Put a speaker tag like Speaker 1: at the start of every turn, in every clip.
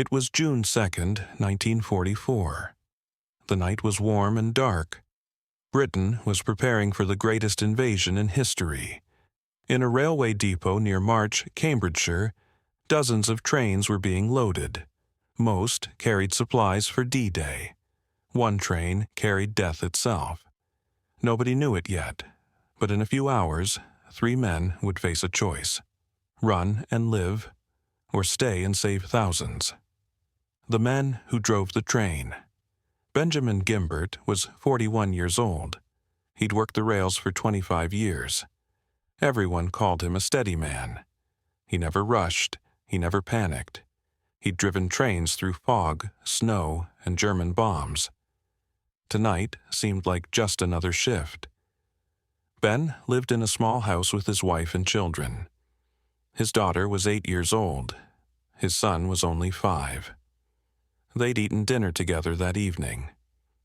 Speaker 1: It was June 2nd, 1944. The night was warm and dark. Britain was preparing for the greatest invasion in history. In a railway depot near March, Cambridgeshire, dozens of trains were being loaded. Most carried supplies for D-Day. One train carried death itself. Nobody knew it yet, but in a few hours, 3 men would face a choice: run and live, or stay and save thousands. The men who drove the train. Benjamin Gimbert was 41 years old. He'd worked the rails for 25 years. Everyone called him a steady man. He never rushed, he never panicked. He'd driven trains through fog, snow, and German bombs. Tonight seemed like just another shift. Ben lived in a small house with his wife and children. His daughter was 8 years old. His son was only 5. They'd eaten dinner together that evening.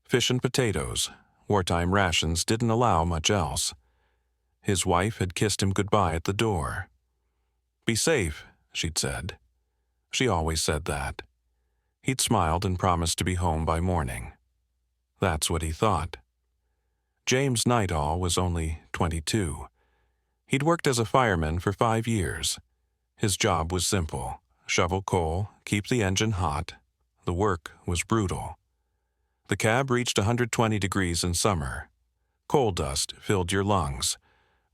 Speaker 1: Fish and potatoes. Wartime rations didn't allow much else. His wife had kissed him goodbye at the door. "Be safe," she'd said. She always said that. He'd smiled and promised to be home by morning. That's what he thought. James Nightall was only 22. He'd worked as a fireman for 5 years. His job was simple: shovel coal, keep the engine hot. The work was brutal. The cab reached 120 degrees in summer. Coal dust filled your lungs.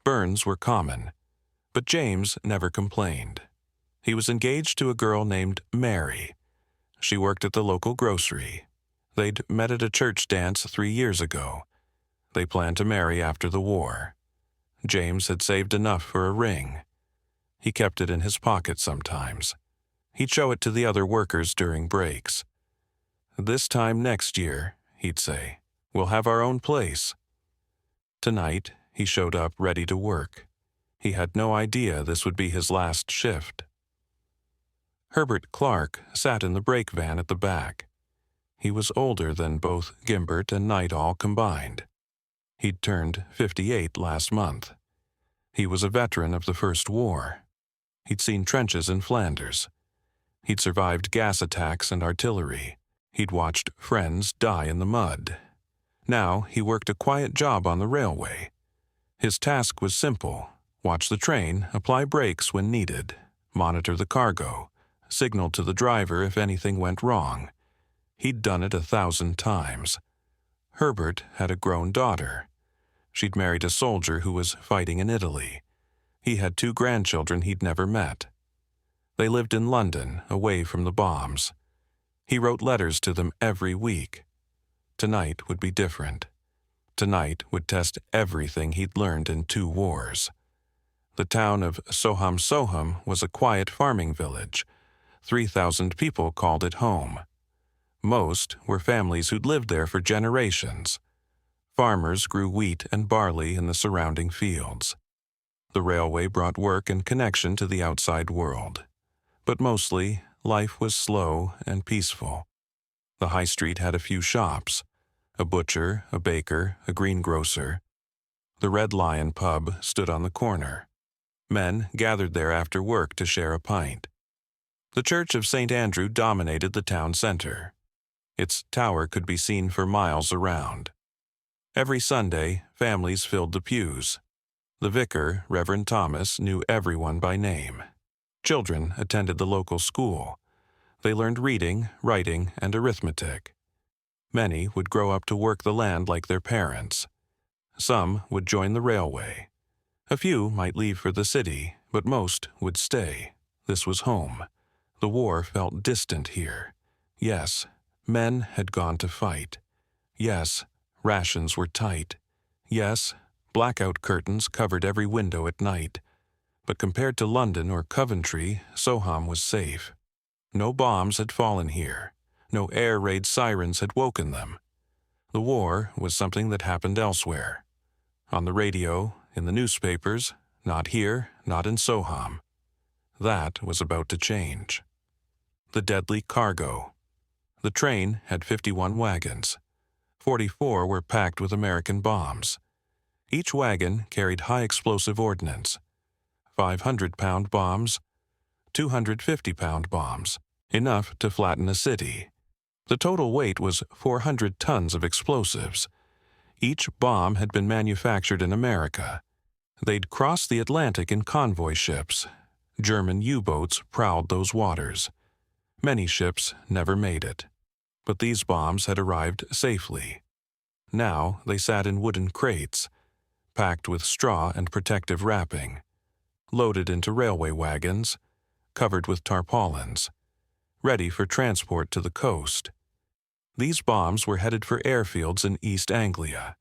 Speaker 1: Burns were common. But James never complained. He was engaged to a girl named Mary. She worked at the local grocery. They'd met at a church dance 3 years ago. They planned to marry after the war. James had saved enough for a ring. He kept it in his pocket sometimes. He'd show it to the other workers during breaks. "This time next year," he'd say, "we'll have our own place." Tonight, he showed up ready to work. He had no idea this would be his last shift. Herbert Clark sat in the brake van at the back. He was older than both Gimbert and Nightall combined. He'd turned 58 last month. He was a veteran of the First War. He'd seen trenches in Flanders. He'd survived gas attacks and artillery. He'd watched friends die in the mud. Now he worked a quiet job on the railway. His task was simple: watch the train, apply brakes when needed, monitor the cargo, signal to the driver if anything went wrong. He'd done it 1,000 times. Herbert had a grown daughter. She'd married a soldier who was fighting in Italy. He had 2 grandchildren he'd never met. They lived in London, away from the bombs. He wrote letters to them every week. Tonight would be different. Tonight would test everything he'd learned in 2 wars. The town of Soham was a quiet farming village. 3,000 people called it home. Most were families who'd lived there for generations. Farmers grew wheat and barley in the surrounding fields. The railway brought work and connection to the outside world. But mostly, life was slow and peaceful. The high street had a few shops: a butcher, a baker, a greengrocer. The Red Lion pub stood on the corner. Men gathered there after work to share a pint. The Church of St. Andrew dominated the town center. Its tower could be seen for miles around. Every Sunday, families filled the pews. The vicar, Reverend Thomas, knew everyone by name. Children attended the local school. They learned reading, writing, and arithmetic. Many would grow up to work the land like their parents. Some would join the railway. A few might leave for the city, but most would stay. This was home. The war felt distant here. Yes, men had gone to fight. Yes, rations were tight. Yes, blackout curtains covered every window at night. But compared to London or Coventry, Soham was safe. No bombs had fallen here. No air raid sirens had woken them. The war was something that happened elsewhere. On the radio, in the newspapers, not here, not in Soham. That was about to change. The deadly cargo. The train had 51 wagons. 44 were packed with American bombs. Each wagon carried high-explosive ordnance. 500-pound bombs, 250-pound bombs, enough to flatten a city. The total weight was 400 tons of explosives. Each bomb had been manufactured in America. They'd crossed the Atlantic in convoy ships. German U-boats prowled those waters. Many ships never made it. But these bombs had arrived safely. Now they sat in wooden crates, packed with straw and protective wrapping, loaded into railway wagons, covered with tarpaulins, ready for transport to the coast. These bombs were headed for airfields in East Anglia.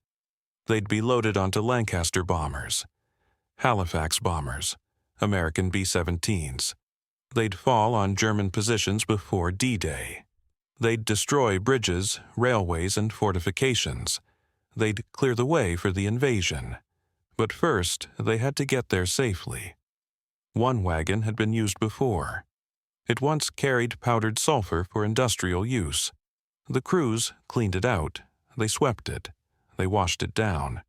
Speaker 1: They'd be loaded onto Lancaster bombers, Halifax bombers, American B-17s. They'd fall on German positions before D-Day. They'd destroy bridges, railways, and fortifications. They'd clear the way for the invasion. But first, they had to get there safely. One wagon had been used before. It once carried powdered sulfur for industrial use. The crews cleaned it out. They swept it. They washed it down.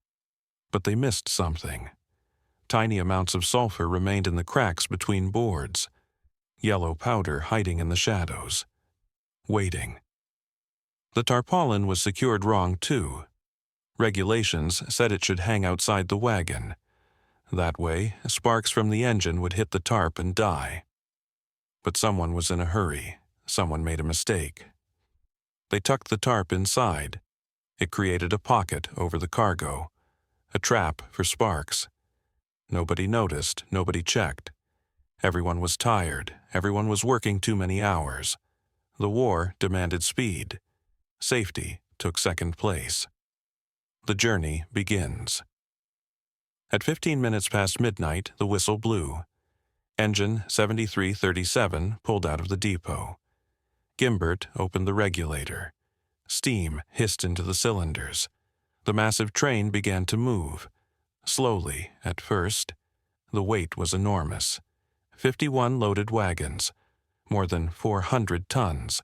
Speaker 1: But they missed something. Tiny amounts of sulfur remained in the cracks between boards. Yellow powder hiding in the shadows. Waiting. The tarpaulin was secured wrong, too. Regulations said it should hang outside the wagon. That way, sparks from the engine would hit the tarp and die. But someone was in a hurry. Someone made a mistake. They tucked the tarp inside. It created a pocket over the cargo, a trap for sparks. Nobody noticed, nobody checked. Everyone was tired, everyone was working too many hours. The war demanded speed. Safety took second place. The journey begins. At 15 minutes past midnight, the whistle blew. Engine 7337 pulled out of the depot. Gimbert opened the regulator. Steam hissed into the cylinders. The massive train began to move. Slowly, at first. The weight was enormous. 51 loaded wagons. More than 400 tons.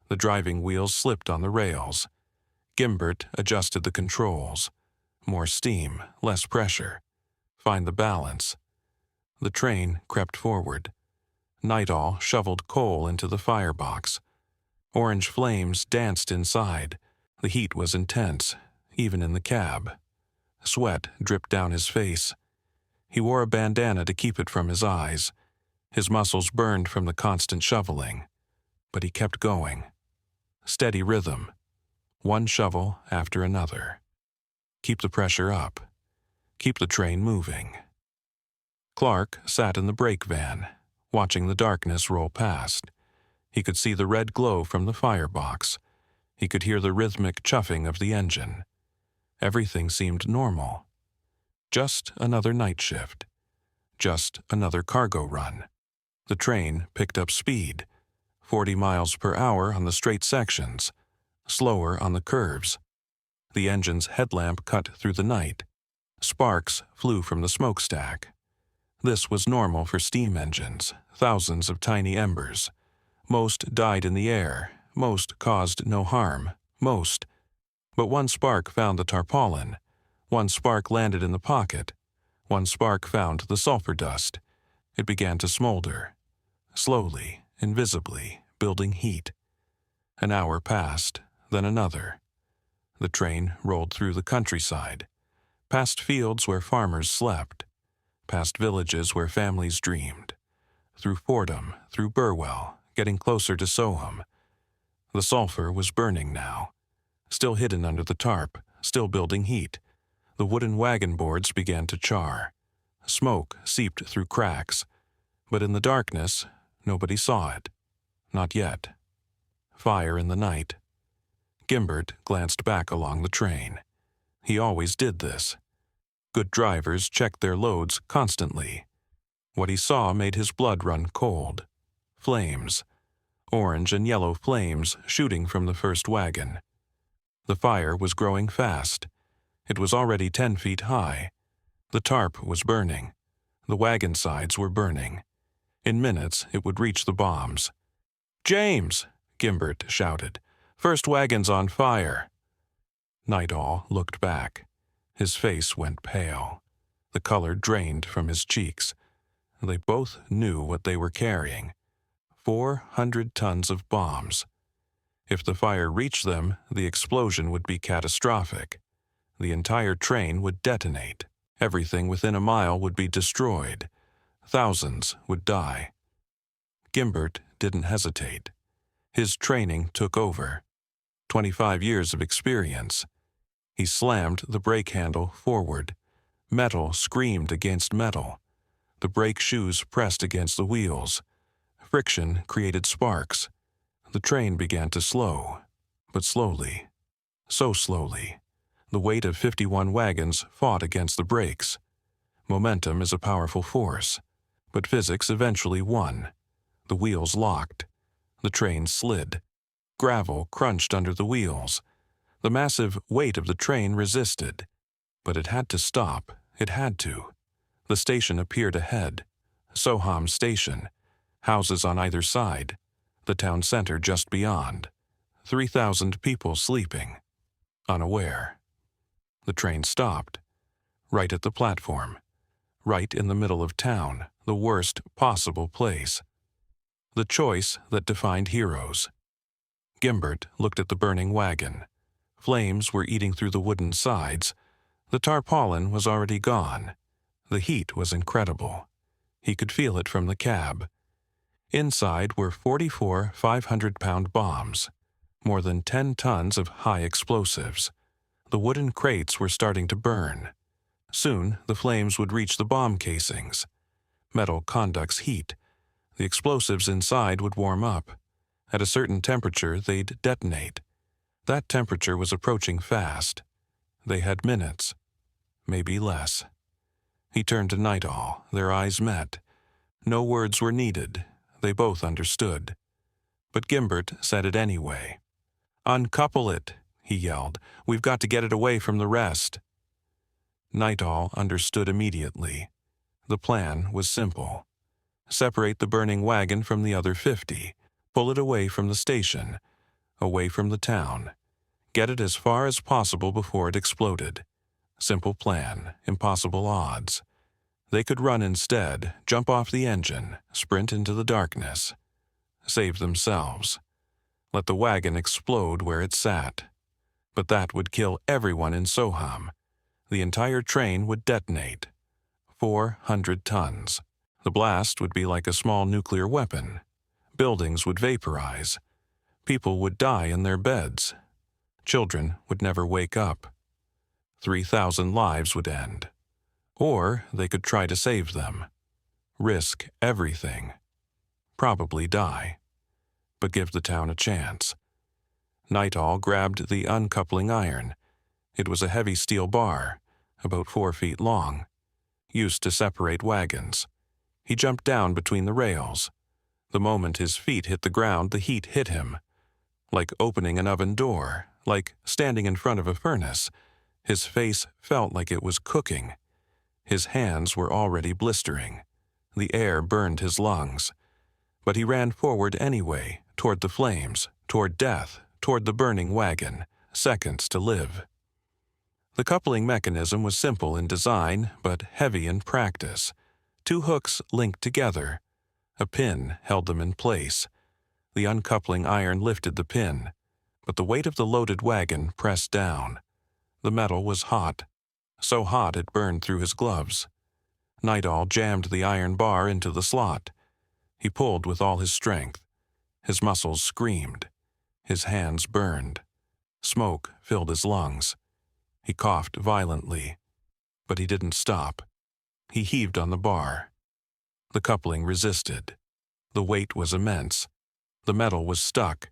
Speaker 1: The driving wheels slipped on the rails. Gimbert adjusted the controls. More steam, less pressure. Find the balance. The train crept forward. Nightall shoveled coal into the firebox. Orange flames danced inside. The heat was intense, even in the cab. Sweat dripped down his face. He wore a bandana to keep it from his eyes. His muscles burned from the constant shoveling. But he kept going. Steady rhythm. One shovel after another. Keep the pressure up. Keep the train moving. Clark sat in the brake van, watching the darkness roll past. He could see the red glow from the firebox. He could hear the rhythmic chuffing of the engine. Everything seemed normal. Just another night shift. Just another cargo run. The train picked up speed. 40 miles per hour on the straight sections. Slower on the curves. The engine's headlamp cut through the night. Sparks flew from the smokestack. This was normal for steam engines, thousands of tiny embers. Most died in the air, most caused no harm, most. But one spark found the tarpaulin. One spark landed in the pocket. One spark found the sulfur dust. It began to smolder. Slowly, invisibly, building heat. An hour passed, then another. The train rolled through the countryside, past fields where farmers slept, past villages where families dreamed, through Fordham, through Burwell, getting closer to Soham. The sulfur was burning now, still hidden under the tarp, still building heat. The wooden wagon boards began to char. Smoke seeped through cracks, but in the darkness, nobody saw it. Not yet. Fire in the night. Gimbert glanced back along the train. He always did this. Good drivers checked their loads constantly. What he saw made his blood run cold. Flames. Orange and yellow flames shooting from the first wagon. The fire was growing fast. It was already 10 feet high. The tarp was burning. The wagon sides were burning. In minutes, it would reach the bombs. "James!" Gimbert shouted. "First wagon's on fire." Nightall looked back. His face went pale. The color drained from his cheeks. They both knew what they were carrying. 400 tons of bombs. If the fire reached them, the explosion would be catastrophic. The entire train would detonate. Everything within a mile would be destroyed. Thousands would die. Gimbert didn't hesitate. His training took over. 25 years of experience. He slammed the brake handle forward. Metal screamed against metal. The brake shoes pressed against the wheels. Friction created sparks. The train began to slow, but slowly. So slowly. The weight of 51 wagons fought against the brakes. Momentum is a powerful force, but physics eventually won. The wheels locked. The train slid. Gravel crunched under the wheels. The massive weight of the train resisted. But it had to stop. It had to. The station appeared ahead. Soham Station. Houses on either side. The town center just beyond. 3,000 people sleeping. Unaware. The train stopped. Right at the platform. Right in the middle of town, the worst possible place. The choice that defined heroes. Gimbert looked at the burning wagon. Flames were eating through the wooden sides. The tarpaulin was already gone. The heat was incredible. He could feel it from the cab. Inside were 44 500-pound bombs, more than 10 tons of high explosives. The wooden crates were starting to burn. Soon, the flames would reach the bomb casings. Metal conducts heat. The explosives inside would warm up. At a certain temperature, they'd detonate. That temperature was approaching fast. They had minutes, maybe less. He turned to Nightall. Their eyes met. No words were needed. They both understood. But Gimbert said it anyway. "Uncouple it," he yelled. "We've got to get it away from the rest." Nightall understood immediately. The plan was simple. Separate the burning wagon from the other 50. Pull it away from the station, away from the town. Get it as far as possible before it exploded. Simple plan, impossible odds. They could run instead, jump off the engine, sprint into the darkness. Save themselves. Let the wagon explode where it sat. But that would kill everyone in Soham. The entire train would detonate. 400 tons. The blast would be like a small nuclear weapon. Buildings would vaporize. People would die in their beds. Children would never wake up. 3,000 lives would end. Or they could try to save them. Risk everything. Probably die. But give the town a chance. Nightall grabbed the uncoupling iron. It was a heavy steel bar, about 4 feet long, used to separate wagons. He jumped down between the rails. The moment his feet hit the ground, the heat hit him. Like opening an oven door, like standing in front of a furnace. His face felt like it was cooking. His hands were already blistering. The air burned his lungs. But he ran forward anyway, toward the flames, toward death, toward the burning wagon, seconds to live. The coupling mechanism was simple in design, but heavy in practice. 2 hooks linked together. A pin held them in place. The uncoupling iron lifted the pin, but the weight of the loaded wagon pressed down. The metal was hot, so hot it burned through his gloves. Nightall jammed the iron bar into the slot. He pulled with all his strength. His muscles screamed. His hands burned. Smoke filled his lungs. He coughed violently, but he didn't stop. He heaved on the bar. The coupling resisted. The weight was immense. The metal was stuck.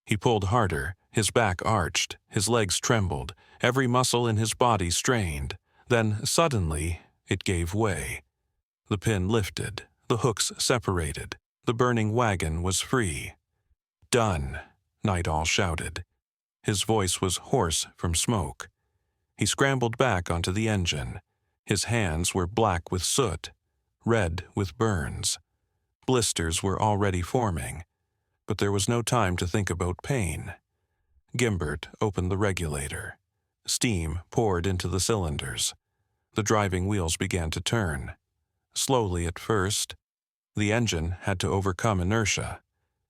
Speaker 1: He pulled harder. His back arched. His legs trembled. Every muscle in his body strained. Then, suddenly, it gave way. The pin lifted. The hooks separated. The burning wagon was free. "Done," Nightall shouted. His voice was hoarse from smoke. He scrambled back onto the engine. His hands were black with soot, red with burns. Blisters were already forming, but there was no time to think about pain. Gimbert opened the regulator. Steam poured into the cylinders. The driving wheels began to turn. Slowly at first, The engine had to overcome inertia,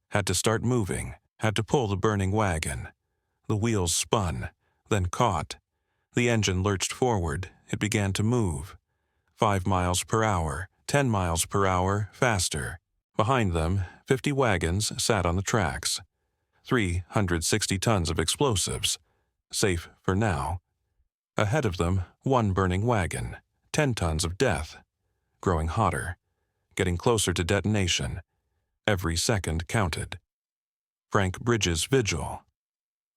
Speaker 1: had to start moving, had to pull the burning wagon. The wheels spun, then caught. The engine lurched forward. It began to move. 5 miles per hour, 10 miles per hour, faster. Behind them, 50 wagons sat on the tracks. 360 tons of explosives, safe for now. Ahead of them, one burning wagon, 10 tons of death, growing hotter, getting closer to detonation. Every second counted. Frank Bridges' vigil.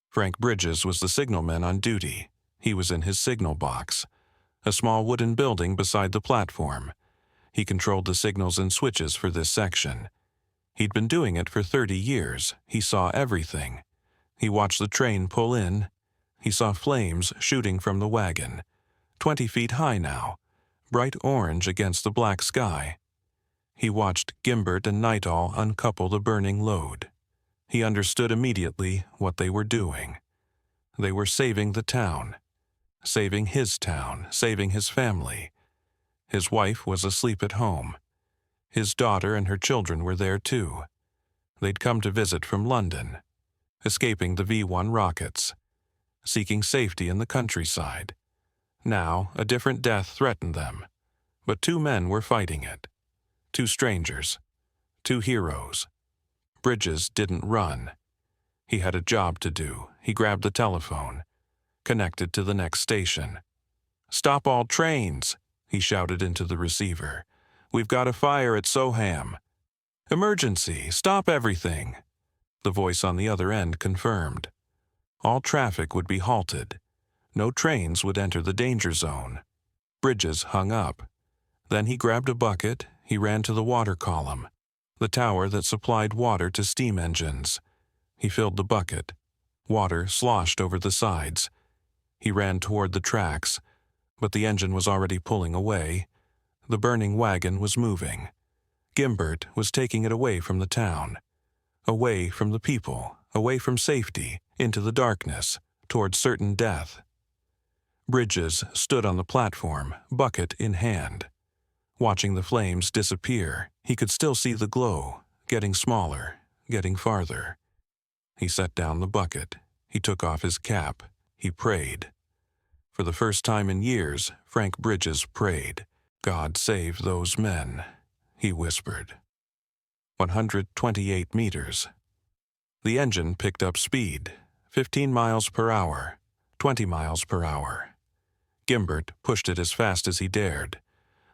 Speaker 1: Frank Bridges was the signalman on duty. He was in his signal box, a small wooden building beside the platform. He controlled the signals and switches for this section. He'd been doing it for 30 years. He saw everything. He watched the train pull in. He saw flames shooting from the wagon, 20 feet high now, bright orange against the black sky. He watched Gimbert and Nightall uncouple the burning load. He understood immediately what they were doing. They were saving the town, saving his town, saving his family. His wife was asleep at home. His daughter and her children were there too. They'd come to visit from London, escaping the V-1 rockets, seeking safety in the countryside. Now, a different death threatened them, but 2 men were fighting it. 2 strangers, 2 heroes. Bridges didn't run. He had a job to do. He grabbed the telephone, connected to the next station. "Stop all trains," he shouted into the receiver. "We've got a fire at Soham. Emergency, stop everything." The voice on the other end confirmed. All traffic would be halted. No trains would enter the danger zone. Bridges hung up. Then he grabbed a bucket. He ran to the water column, the tower that supplied water to steam engines. He filled the bucket. Water sloshed over the sides. He ran toward the tracks, but the engine was already pulling away. The burning wagon was moving. Gimbert was taking it away from the town, away from the people, away from safety, into the darkness, toward certain death. Bridges stood on the platform, bucket in hand. Watching the flames disappear, he could still see the glow, getting smaller, getting farther. He set down the bucket. He took off his cap. He prayed. For the first time in years, Frank Bridges prayed. "God save those men," he whispered. 128 meters. The engine picked up speed, 15 miles per hour, 20 miles per hour. Gimbert pushed it as fast as he dared.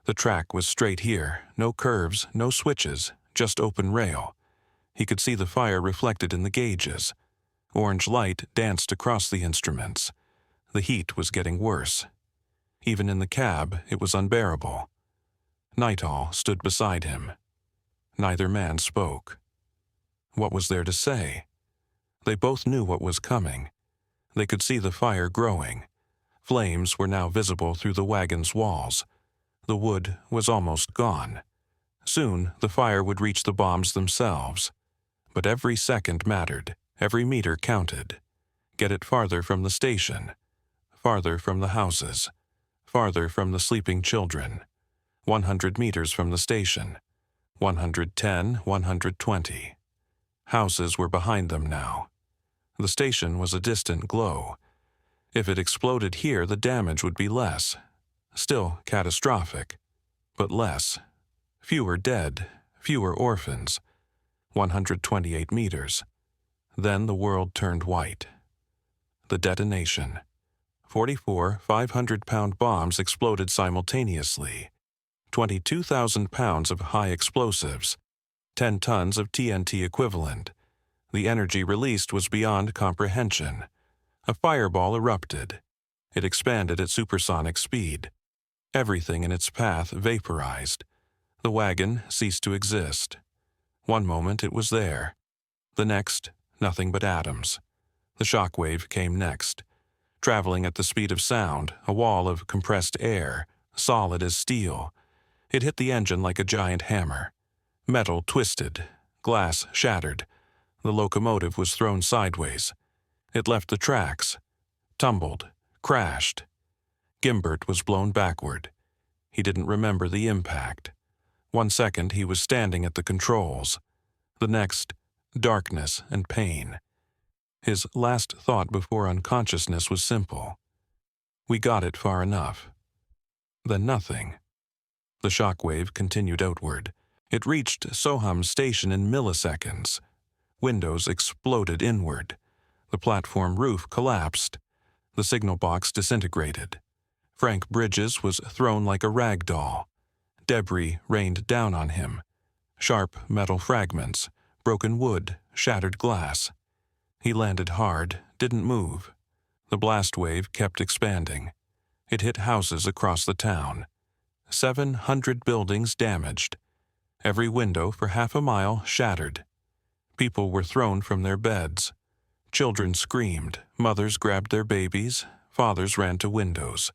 Speaker 1: The track was straight here, no curves, no switches, just open rail. He could see the fire reflected in the gauges. Orange light danced across the instruments. The heat was getting worse. Even in the cab, it was unbearable. Nightall stood beside him. Neither man spoke. What was there to say? They both knew what was coming. They could see the fire growing. Flames were now visible through the wagon's walls. The wood was almost gone. Soon, the fire would reach the bombs themselves. But every second mattered. Every meter counted. Get it farther from the station, farther from the houses, farther from the sleeping children. 100 meters from the station. 110, 120. Houses were behind them now. The station was a distant glow. If it exploded here, the damage would be less. Still catastrophic, but less. Fewer dead, fewer orphans. 128 meters. Then the world turned white. The detonation. 44 500-pound bombs exploded simultaneously. 22,000 pounds of high explosives. 10 tons of TNT equivalent. The energy released was beyond comprehension. A fireball erupted. It expanded at supersonic speed. Everything in its path vaporized. The wagon ceased to exist. One moment it was there. The next, nothing but atoms. The shock wave came next. Traveling at the speed of sound, a wall of compressed air, solid as steel. It hit the engine like a giant hammer. Metal twisted. Glass shattered. The locomotive was thrown sideways. It left the tracks. Tumbled. Crashed. Gimbert was blown backward. He didn't remember the impact. 1 second he was standing at the controls. The next, darkness and pain. His last thought before unconsciousness was simple. We got it far enough. Then nothing. The shockwave continued outward. It reached Soham station in milliseconds. Windows exploded inward. The platform roof collapsed. The signal box disintegrated. Frank Bridges was thrown like a rag doll. Debris rained down on him. Sharp metal fragments, broken wood, shattered glass. He landed hard, didn't move. The blast wave kept expanding. It hit houses across the town. 700 buildings damaged. Every window for half a mile shattered. People were thrown from their beds. Children screamed, mothers grabbed their babies, fathers ran to windows.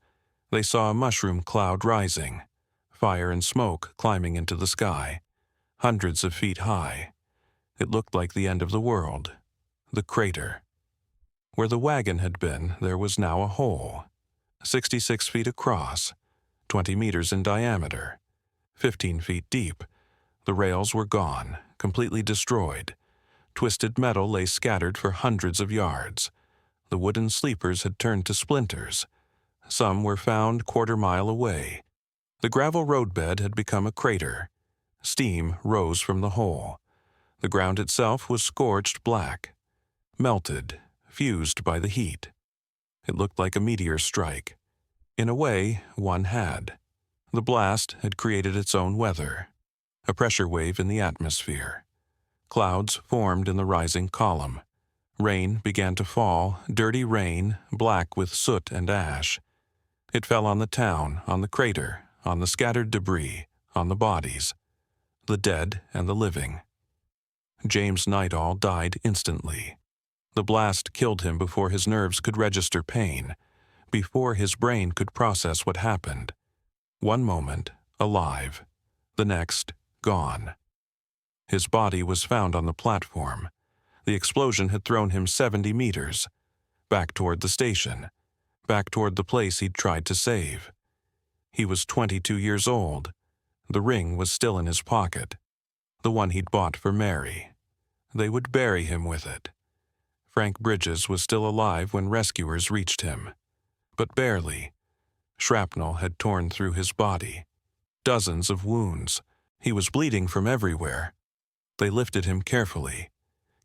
Speaker 1: They saw a mushroom cloud rising, fire and smoke climbing into the sky, hundreds of feet high. It looked like the end of the world, the crater. Where the wagon had been, there was now a hole, 66 feet across, 20 meters in diameter, 15 feet deep. The rails were gone, completely destroyed. Twisted metal lay scattered for hundreds of yards. The wooden sleepers had turned to splinters. Some were found quarter-mile away. The gravel roadbed had become a crater. Steam rose from the hole. The ground itself was scorched black, melted, fused by the heat. It looked like a meteor strike. In a way, one had. The blast had created its own weather, a pressure wave in the atmosphere. Clouds formed in the rising column. Rain began to fall, dirty rain, black with soot and ash. It fell on the town, on the crater, on the scattered debris, on the bodies, the dead and the living. James Nightall died instantly. The blast killed him before his nerves could register pain, before his brain could process what happened. One moment, alive. The next, gone. His body was found on the platform. The explosion had thrown him 70 meters, back toward the station, back toward the place he'd tried to save. He was 22 years old. The ring was still in his pocket, the one he'd bought for Mary. They would bury him with it. Frank Bridges was still alive when rescuers reached him, but barely. Shrapnel had torn through his body. Dozens of wounds. He was bleeding from everywhere. They lifted him carefully,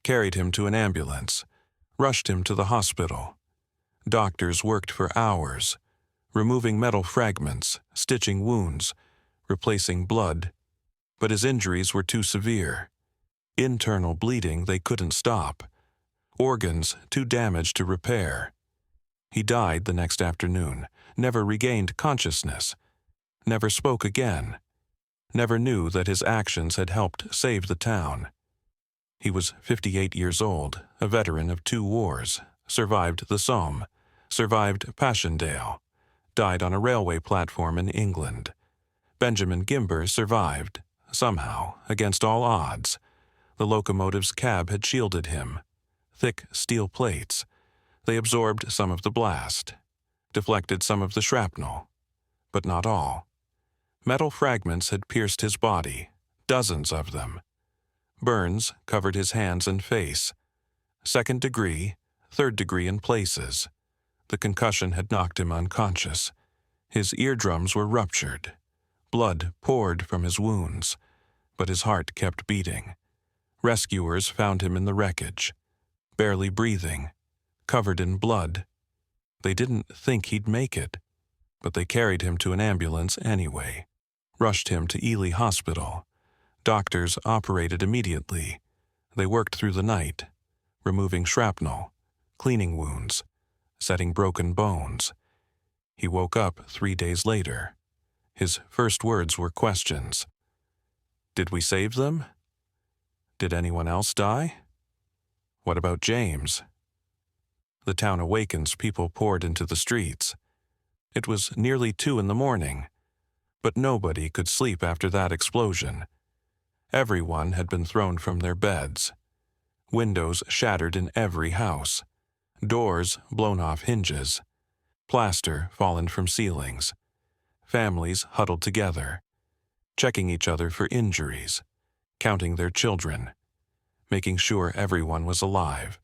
Speaker 1: carried him to an ambulance, rushed him to the hospital. Doctors worked for hours, removing metal fragments, stitching wounds, replacing blood. But his injuries were too severe. Internal bleeding they couldn't stop. Organs too damaged to repair. He died the next afternoon, never regained consciousness, never spoke again, never knew that his actions had helped save the town. He was 58 years old, a veteran of 2 wars, survived the Somme, survived Passchendaele, died on a railway platform in England. Benjamin Gimbert survived, somehow, against all odds. The locomotive's cab had shielded him. Thick steel plates. They absorbed some of the blast, deflected some of the shrapnel, but not all. Metal fragments had pierced his body, dozens of them. Burns covered his hands and face. 2nd degree, 3rd degree in places. The concussion had knocked him unconscious. His eardrums were ruptured. Blood poured from his wounds, but his heart kept beating. Rescuers found him in the wreckage, barely breathing, covered in blood. They didn't think he'd make it, but they carried him to an ambulance anyway, rushed him to Ely Hospital. Doctors operated immediately. They worked through the night, removing shrapnel, cleaning wounds, setting broken bones. He woke up 3 days later. His first words were questions. Did we save them? Did anyone else die? What about James? The town awakens, people poured into the streets. It was nearly 2 a.m, but nobody could sleep after that explosion. Everyone had been thrown from their beds. Windows shattered in every house. Doors blown off hinges. Plaster fallen from ceilings. Families huddled together. checking each other for injuries, counting their children, making sure everyone was alive.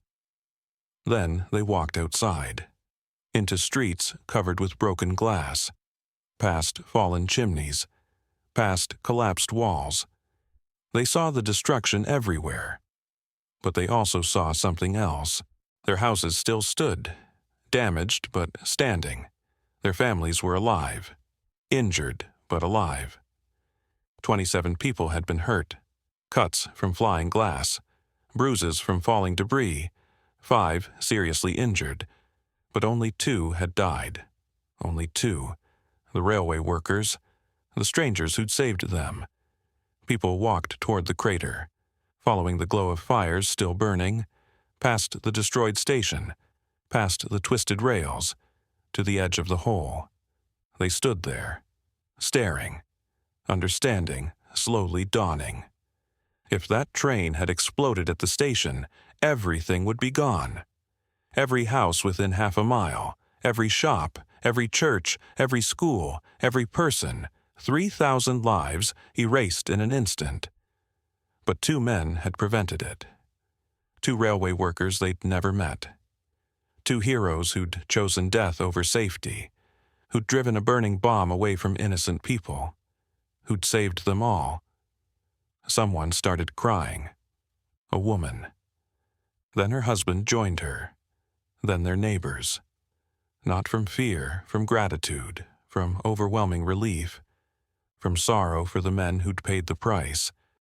Speaker 1: Then they walked outside, into streets covered with broken glass, past fallen chimneys, past collapsed walls. They saw the destruction everywhere. But they also saw something else. Their houses still stood, damaged but standing. Their families were alive, injured but alive. 27 people had been hurt, cuts from flying glass, bruises from falling debris, 5 seriously injured, but only 2 had died. Only 2, the railway workers, the strangers who'd saved them. People walked toward the crater, following the glow of fires still burning, past the destroyed station, past the twisted rails, to the edge of the hole. They stood there, staring, understanding, slowly dawning. If that train had exploded at the station, everything would be gone. Every house within half a mile, every shop, every church, every school, every person, 3,000 lives erased in an instant. But 2 men had prevented it. 2 railway workers they'd never met. 2 heroes who'd chosen death over safety, who'd driven a burning bomb away from innocent people, who'd saved them all. Someone started crying. A woman. Then her husband joined her. Then their neighbors. Not from fear, from gratitude, from overwhelming relief, from sorrow for the men who'd paid the price,